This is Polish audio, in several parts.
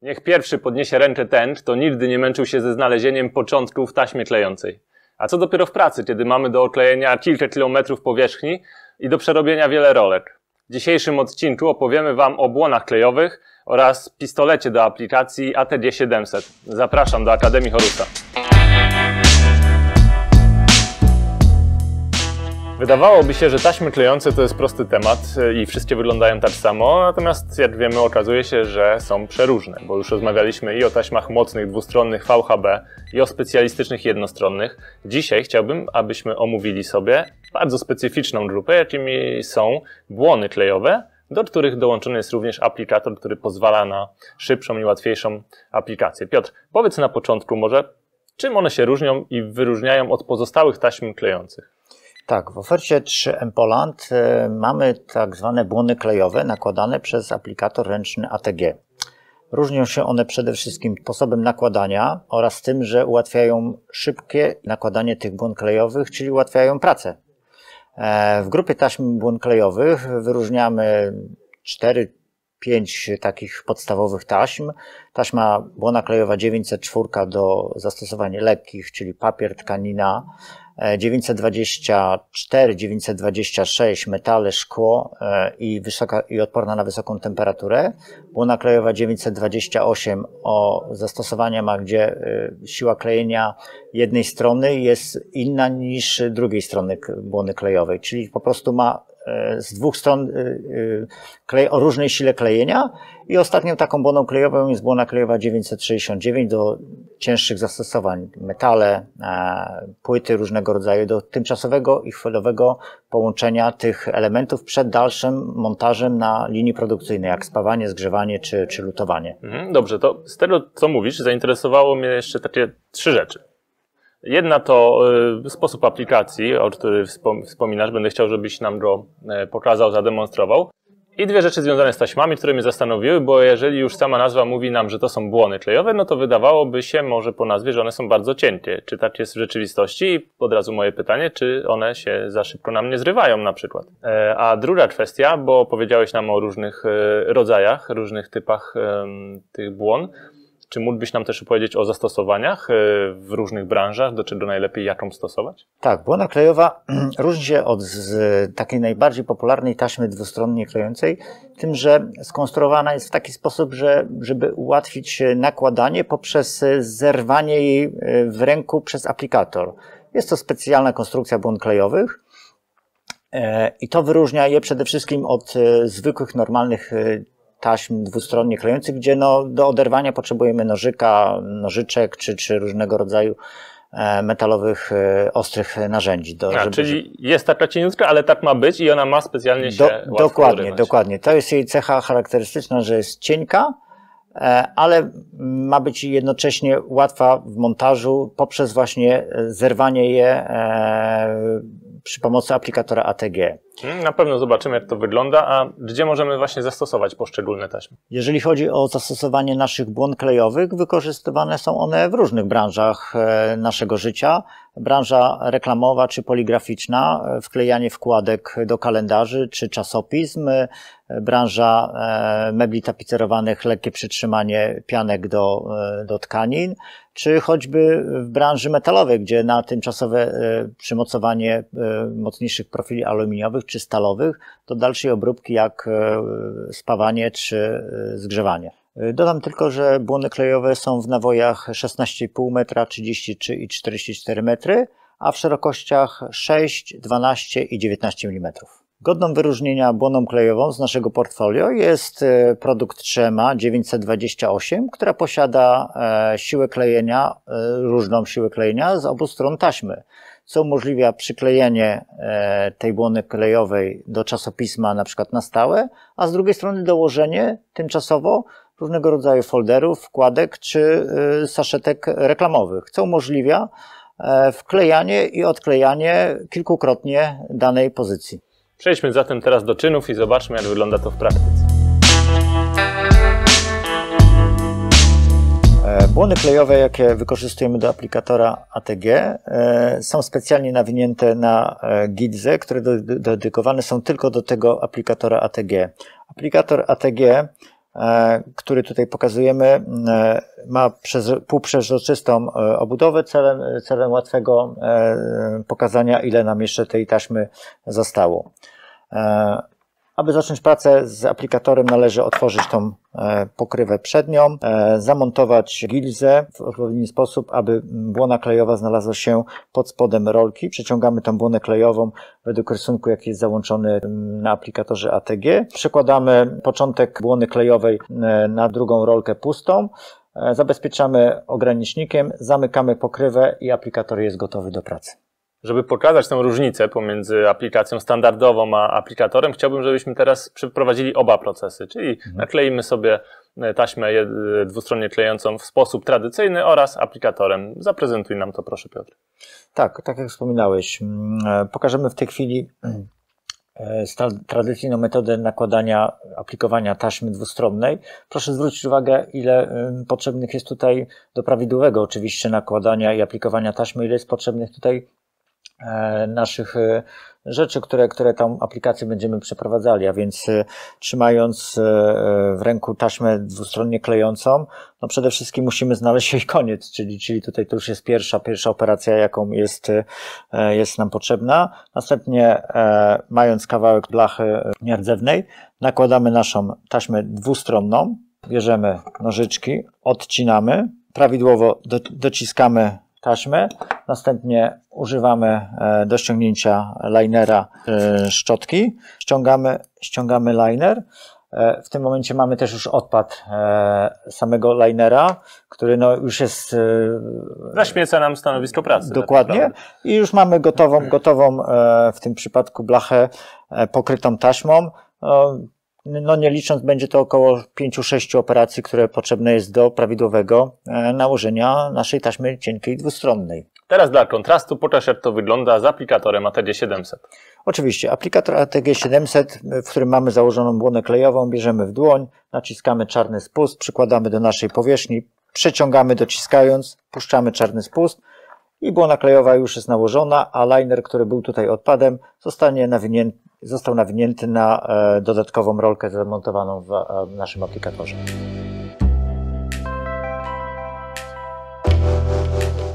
Niech pierwszy podniesie rękę ten, kto nigdy nie męczył się ze znalezieniem początków w taśmie klejącej. A co dopiero w pracy, kiedy mamy do oklejenia kilka kilometrów powierzchni i do przerobienia wiele rolek. W dzisiejszym odcinku opowiemy Wam o błonach klejowych oraz pistolecie do aplikacji ATG700. Zapraszam do Akademii Horusa. Wydawałoby się, że taśmy klejące to jest prosty temat i wszystkie wyglądają tak samo, natomiast jak wiemy okazuje się, że są przeróżne, bo już rozmawialiśmy i o taśmach mocnych dwustronnych VHB i o specjalistycznych jednostronnych. Dzisiaj chciałbym, abyśmy omówili sobie bardzo specyficzną grupę, jakimi są błony klejowe, do których dołączony jest również aplikator, który pozwala na szybszą i łatwiejszą aplikację. Piotr, powiedz na początku może, czym one się różnią i wyróżniają od pozostałych taśm klejących? Tak, w ofercie 3M Poland mamy tak zwane błony klejowe nakładane przez aplikator ręczny ATG. Różnią się one przede wszystkim sposobem nakładania oraz tym, że ułatwiają szybkie nakładanie tych błon klejowych, czyli ułatwiają pracę. W grupie taśm błon klejowych wyróżniamy 4-5 takich podstawowych taśm. Taśma błona klejowa 904 do zastosowań lekkich, czyli papier, tkanina, 924, 926 metale, szkło i odporna na wysoką temperaturę. Błona klejowa 928 o zastosowaniach, gdzie siła klejenia jednej strony jest inna niż drugiej strony błony klejowej, czyli po prostu ma z dwóch stron o różnej sile klejenia. I ostatnią taką błoną klejową jest błona klejowa 969 do cięższych zastosowań, metale, płyty różnego rodzaju, do tymczasowego i chwilowego połączenia tych elementów przed dalszym montażem na linii produkcyjnej, jak spawanie, zgrzewanie czy lutowanie. Dobrze, to z tego co mówisz zainteresowało mnie jeszcze takie 3 rzeczy. Jedna to sposób aplikacji, o którym wspominasz. Będę chciał, żebyś nam go pokazał, zademonstrował. I 2 rzeczy związane z taśmami, które mnie zastanowiły, bo jeżeli już sama nazwa mówi nam, że to są błony klejowe, no to wydawałoby się może po nazwie, że one są bardzo cienkie. Czy tak jest w rzeczywistości? I od razu moje pytanie, czy one się za szybko nam nie zrywają na przykład? A druga kwestia, bo powiedziałeś nam o różnych rodzajach, różnych typach tych błon. Czy mógłbyś nam też opowiedzieć o zastosowaniach w różnych branżach, do czego najlepiej jaką stosować? Tak, błona klejowa różni się od takiej najbardziej popularnej taśmy dwustronnie klejącej tym, że skonstruowana jest w taki sposób, żeby ułatwić nakładanie poprzez zerwanie jej w ręku przez aplikator. Jest to specjalna konstrukcja błon klejowych i to wyróżnia je przede wszystkim od zwykłych, normalnych taśm dwustronnie klejących, gdzie do oderwania potrzebujemy nożyczek czy różnego rodzaju metalowych, ostrych narzędzi. Czyli jest taka cieniutka, ale tak ma być i ona ma specjalnie się łatwo urywać. Dokładnie. To jest jej cecha charakterystyczna, że jest cienka, ale ma być jednocześnie łatwa w montażu poprzez właśnie zerwanie je przy pomocy aplikatora ATG. Na pewno zobaczymy, jak to wygląda, a gdzie możemy właśnie zastosować poszczególne taśmy? Jeżeli chodzi o zastosowanie naszych błon klejowych, wykorzystywane są one w różnych branżach naszego życia. Branża reklamowa czy poligraficzna, wklejanie wkładek do kalendarzy czy czasopism, branża mebli tapicerowanych, lekkie przytrzymanie pianek do tkanin, czy choćby w branży metalowej, gdzie na tymczasowe przymocowanie mocniejszych profili aluminiowych czy stalowych do dalszej obróbki, jak spawanie czy zgrzewanie. Dodam tylko, że błony klejowe są w nawojach 16,5 metra, 33 i 44 metry, a w szerokościach 6, 12 i 19 mm. Godną wyróżnienia błoną klejową z naszego portfolio jest produkt 3M 928, która posiada siłę klejenia, różną siłę klejenia z obu stron taśmy, co umożliwia przyklejenie tej błony klejowej do czasopisma na przykład na stałe, a z drugiej strony dołożenie tymczasowo różnego rodzaju folderów, wkładek czy saszetek reklamowych, co umożliwia wklejanie i odklejanie kilkukrotnie danej pozycji. Przejdźmy zatem teraz do czynów i zobaczmy, jak wygląda to w praktyce. Błony klejowe, jakie wykorzystujemy do aplikatora ATG, są specjalnie nawinięte na gilzy, które dedykowane są tylko do tego aplikatora ATG. Aplikator ATG który tutaj pokazujemy, ma półprzezroczystą obudowę celem łatwego pokazania, ile nam jeszcze tej taśmy zostało. Aby zacząć pracę z aplikatorem, należy otworzyć tą pokrywę przednią, zamontować gilzę w odpowiedni sposób, aby błona klejowa znalazła się pod spodem rolki. Przeciągamy tą błonę klejową według rysunku, jaki jest załączony na aplikatorze ATG. Przekładamy początek błony klejowej na drugą rolkę pustą. Zabezpieczamy ogranicznikiem, zamykamy pokrywę i aplikator jest gotowy do pracy. Żeby pokazać tę różnicę pomiędzy aplikacją standardową a aplikatorem, chciałbym, żebyśmy teraz przeprowadzili oba procesy, czyli nakleimy sobie taśmę dwustronnie klejącą w sposób tradycyjny oraz aplikatorem. Zaprezentuj nam to, proszę, Piotr. Tak jak wspominałeś, pokażemy w tej chwili tradycyjną metodę nakładania, aplikowania taśmy dwustronnej. Proszę zwrócić uwagę, ile potrzebnych jest tutaj do prawidłowego oczywiście nakładania i aplikowania taśmy, ile jest potrzebnych tutaj naszych rzeczy, które tą aplikację będziemy przeprowadzali, a więc trzymając w ręku taśmę dwustronnie klejącą, no przede wszystkim musimy znaleźć jej koniec, czyli tutaj to już jest pierwsza operacja, jaką jest nam potrzebna. Następnie mając kawałek blachy nierdzewnej, nakładamy naszą taśmę dwustronną, bierzemy nożyczki, odcinamy, prawidłowo dociskamy taśmę, następnie używamy do ściągnięcia linera szczotki, ściągamy liner. W tym momencie mamy też już odpad samego linera, który no już jest... Zaśmieca nam stanowisko pracy. Dokładnie. I już mamy gotową w tym przypadku blachę pokrytą taśmą. No nie licząc, będzie to około 5-6 operacji, które potrzebne jest do prawidłowego nałożenia naszej taśmy cienkiej dwustronnej. Teraz dla kontrastu pokaż, jak to wygląda z aplikatorem ATG 700. Oczywiście, aplikator ATG 700, w którym mamy założoną błonę klejową, bierzemy w dłoń, naciskamy czarny spust, przykładamy do naszej powierzchni, przeciągamy dociskając, puszczamy czarny spust i błona klejowa już jest nałożona, a liner, który był tutaj odpadem, został nawinięty na dodatkową rolkę zamontowaną w naszym aplikatorze.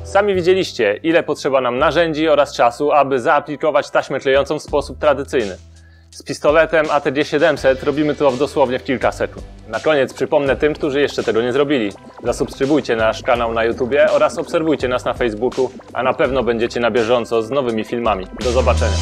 Sami widzieliście, ile potrzeba nam narzędzi oraz czasu, aby zaaplikować taśmę klejącą w sposób tradycyjny. Z pistoletem ATG 700 robimy to dosłownie w kilka sekund. Na koniec przypomnę tym, którzy jeszcze tego nie zrobili. Zasubskrybujcie nasz kanał na YouTubie oraz obserwujcie nas na Facebooku, a na pewno będziecie na bieżąco z nowymi filmami. Do zobaczenia.